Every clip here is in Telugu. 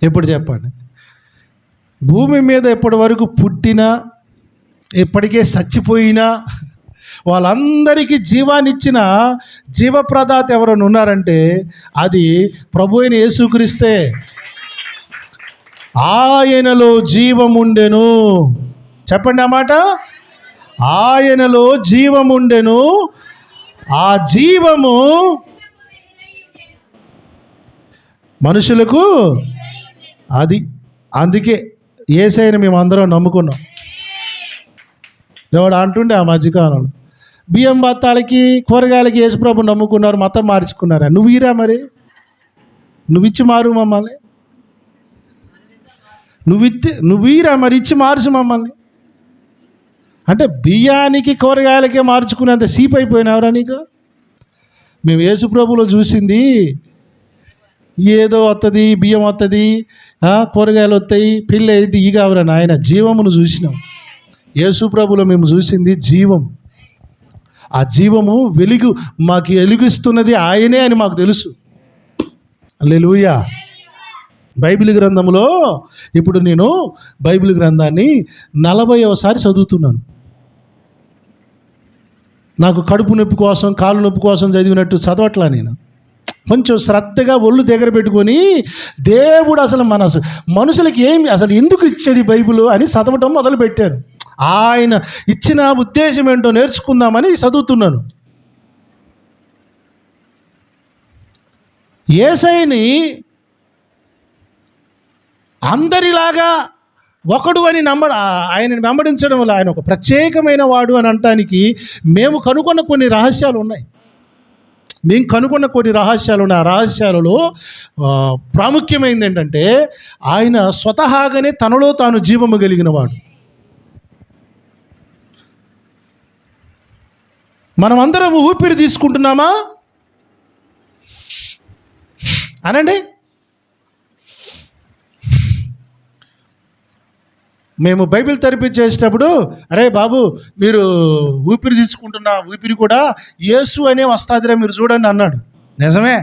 ఎప్పుడు చెప్పండి? భూమి మీద ఇప్పటి వరకు పుట్టినా ఇప్పటికే చచ్చిపోయినా వాళ్ళందరికీ జీవాన్నిచ్చిన జీవప్రదాత ఎవరైనా ఉన్నారంటే అది ప్రభు అయిన యేసుక్రీస్తే. ఆయనలో జీవముండెను. చెప్పండి ఆ మాట. ఆయనలో జీవముండెను, ఆ జీవము మనుషులకు అది. అందుకే యేసయ్యను మేము అందరం నమ్ముకున్నాం. దేవుడు అంటుండే ఆ మధ్యకాలంలో, బియ్యం బత్తాలకి కూరగాయలకి యేసుప్రభు నమ్ముకున్నారు, మతం మార్చుకున్నారా? నువ్వు ఇరా, మరి నువ్వు ఇచ్చి మారు మమ్మల్ని. నువ్వు ఇరా, మరి ఇచ్చి మార్చు మమ్మల్ని. అంటే బియ్యానికి కూరగాయలకే మార్చుకునేంత సీప్ అయిపోయినావురా నీకు? మేము యేసుప్రభులో చూసింది ఏదో వస్తుంది, బియ్యం వస్తుంది, కూరగాయలు వస్తాయి, పెళ్ళి అయింది, ఈ కావురా నాయన. జీవమును చూసినాం. యేసుప్రభులో మేము చూసింది జీవం. ఆ జీవము వెలుగు మాకు వెలుగిస్తున్నది ఆయనే అని మాకు తెలుసు. హల్లెలూయా. బైబిల్ గ్రంథంలో ఇప్పుడు నేను బైబిల్ గ్రంథాన్ని 40వసారి చదువుతున్నాను. నాకు కడుపు నొప్పి కోసం, కాలు నొప్పి కోసం చదివినట్టు చదవట్లా నేను. కొంచెం శ్రద్ధగా ఒళ్ళు దగ్గర పెట్టుకొని దేవుడు అసలు మనుషులకి ఏమి, అసలు ఎందుకు ఇచ్చాడు ఈ బైబిల్ అని చదవటం మొదలుపెట్టాను. ఆయన ఇచ్చిన ఉద్దేశం ఏంటో నేర్చుకుందామని చదువుతున్నాను. యేసయ్యని అందరిలాగా ఒకడు అని ఆయనని వెంబడించడం వల్ల ఆయన ఒక ప్రత్యేకమైన వాడు అని అనటానికి మేము కనుగొన్న కొన్ని రహస్యాలు ఉన్నాయి. ఆ రహస్యాలలో ప్రాముఖ్యమైనది ఏంటంటే ఆయన స్వతహాగానే తనలో తాను జీవము కలిగిన వాడు. మనమందరం ఊపిరి తీసుకుంటున్నామా అనండి. మేము బైబిల్ థెరపీ చేసేటప్పుడు, అరే బాబు మీరు ఊపిరి తీసుకుంటున్న ఊపిరి కూడా యేసు అనే వస్తాదిరా మీరు చూడండి అన్నాడు. నిజమే.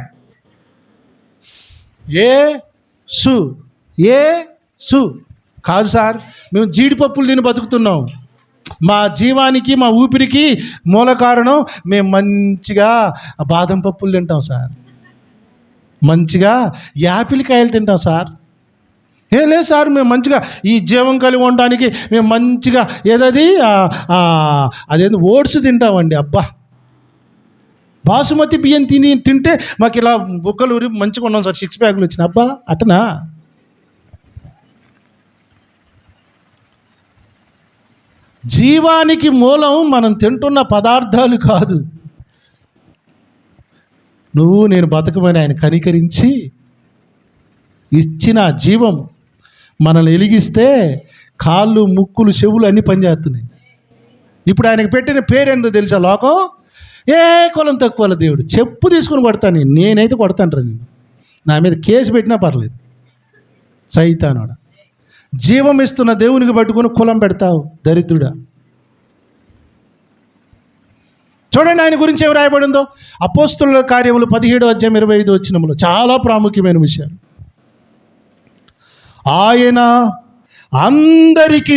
యేసు కాదు సార్, మేము జీడిపప్పులు తిని బతుకుతున్నాం. మా జీవానికి, మా ఊపిరికి మూల కారణం మేము మంచిగా బాదం పప్పులు తింటాం సార్, మంచిగా యాపిల్ కాయలు తింటాం సార్. ఏం లేదు సార్, మేము మంచిగా ఈ జీవం కలిగి ఉండడానికి మేము మంచిగా అదేంటి ఓట్స్ తింటామండి. అబ్బా, బాసుమతి బియ్యం తింటే మాకు ఇలా బుగ్గలు ఊరి మంచిగా ఉన్నాం సార్, 6 ప్యాకులు వచ్చిన. అబ్బా అట్టనా? జీవానికి మూలం మనం తింటున్న పదార్థాలు కాదు. నువ్వు నేను బతకమని ఆయన కనికరించి ఇచ్చిన జీవం మనల్ని వెలిగిస్తే కాళ్ళు, ముక్కులు, చెవులు అన్నీ పనిచేస్తున్నాయి. ఇప్పుడు ఆయనకు పెట్టిన పేరేందో తెలుసా? లోకం ఏ కులం తక్కువ దేవుడు. చెప్పు తీసుకుని కొడతాను నేనైతే కొడతాను రా. నేను నా మీద కేసు పెట్టినా పర్లేదు. సైతానుడా, జీవం ఇస్తున్న దేవునికి పట్టుకుని కులం పెడతావు దరిద్రుడా. చూడండి ఆయన గురించి ఏమి రాయబడిందో. అపోస్తుల కార్యములు 17వ అధ్యాయం 25వ వచనంలో చాలా ప్రాముఖ్యమైన విషయాలు. ఆయన అందరికీ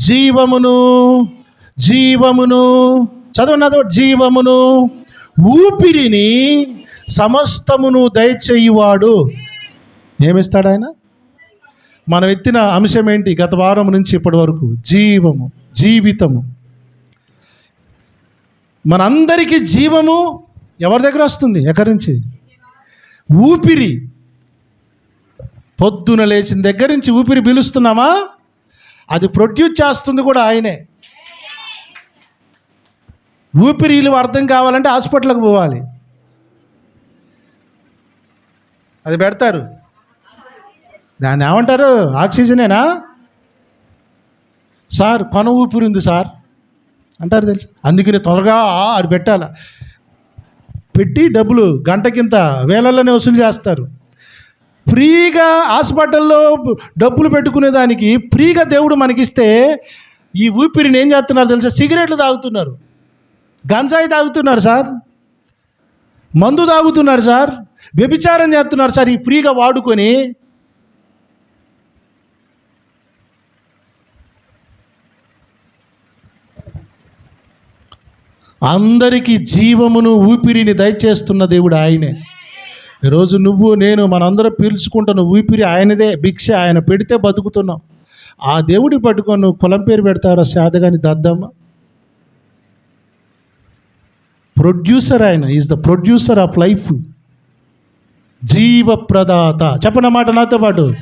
జీవమును చదవన్నదో జీవమును ఊపిరిని సమస్తమును దయచేయువాడు. ఏమిస్తాడు ఆయన? మనం ఎత్తిన అంశం ఏంటి? గత వారం నుంచి ఇప్పటి వరకు జీవము, జీవితము. మనందరికీ జీవము ఎవరి దగ్గర వస్తుంది? ఎక్కడి నుంచి? ఊపిరి. పొద్దున లేచిన దగ్గర నుంచి ఊపిరి పీలుస్తున్నామా? అది ప్రొడ్యూస్ చేస్తుంది కూడా ఆయనే. ఊపిరిలు అర్థం కావాలంటే హాస్పిటల్కి పోవాలి. అది పెడతారు, దాన్ని ఏమంటారు? ఆక్సిజనేనా సార్? కొన ఊపిరి ఉంది సార్ అంటారు తెలుసు. అందుకని త్వరగా అది పెట్టాల. పెట్టి డబ్బులు గంటకింత వేలల్లోనే వసూలు చేస్తారు. ఫ్రీగా హాస్పిటల్లో డబ్బులు పెట్టుకునేదానికి ఫ్రీగా దేవుడు మనకిస్తే ఈ ఊపిరిని ఏం చేస్తున్నారు తెలుసా? సిగరెట్లు తాగుతున్నారు, గంజాయి తాగుతున్నారు సార్, మందు తాగుతున్నారు సార్, వ్యభిచారం చేస్తున్నారు సార్. ఈ ఫ్రీగా వాడుకొని అందరికీ జీవమును ఊపిరిని దయచేస్తున్న దేవుడు ఆయనే. ఈరోజు నువ్వు నేను మనందరం పీల్చుకుంటున్న ఊపిరి ఆయనదే, భిక్ష ఆయన పెడితే బతుకుతున్నాం. ఆ దేవుడి పట్టుకొని నువ్వు కులం పేరు పెడతారా? శాతగాని దద్దమ్మ. ప్రొడ్యూసర్ ఆయన, is the producer of life. జీవ ప్రదాత. చెప్పనమాట నాతో పాటు.